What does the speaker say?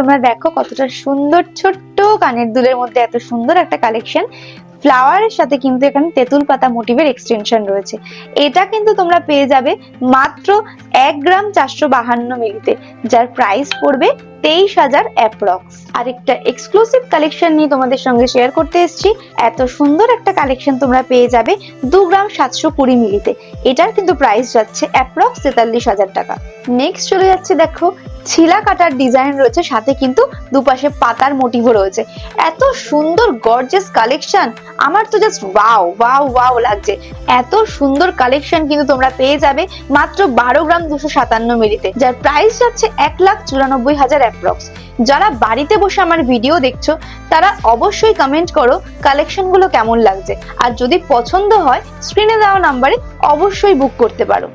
তোমরা দেখো কতটা সুন্দর ছোট্ট কানের দুলের মধ্যে এত সুন্দর একটা কালেকশন। ফ্লাওয়ারের সাথে কিন্তু এখানে তেঁতুল পাতা মোটিভের এক্সটেনশন রয়েছে। এটা কিন্তু তোমরা পেয়ে যাবে মাত্র 1 গ্রাম 452 মিলিতে, যার প্রাইস পড়বে 23,000 অ্যাপ্রক্স। আরেকটা এক্সক্লুসিভ কালেকশন নিয়ে তোমাদের সঙ্গে শেয়ার করতে এসেছি। এত সুন্দর একটা কালেকশন তোমরা পেয়ে যাবে 2 গ্রাম 720 মিলিতে। এটার কিন্তু প্রাইস যাচ্ছে অ্যাপ্রক্স 43,000 টাকা। নেক্সট চলে যাচ্ছে, দেখো ছিলা কাটার ডিজাইন রয়েছে, সাথে কিন্তু দুপাশে পাতার মোটিভও রয়েছে। এত সুন্দর গর্জিয়াস কালেকশন, আমার তো জাস্ট ওয়াও ওয়াও ওয়াও লাগছে। এত সুন্দর কালেকশন কিন্তু তোমরা পেয়ে যাবে মাত্র 12 গ্রাম 257 মিলিতে, যার প্রাইস যাচ্ছে 1,94,000 অ্যাপ্রক্স। যারা বাড়িতে বসে আমার ভিডিও দেখছো তারা অবশ্যই কমেন্ট করো কালেকশন গুলো কেমন লাগছে, আর যদি পছন্দ হয় স্ক্রিনে দেওয়া নাম্বারে অবশ্যই বুক করতে পারো।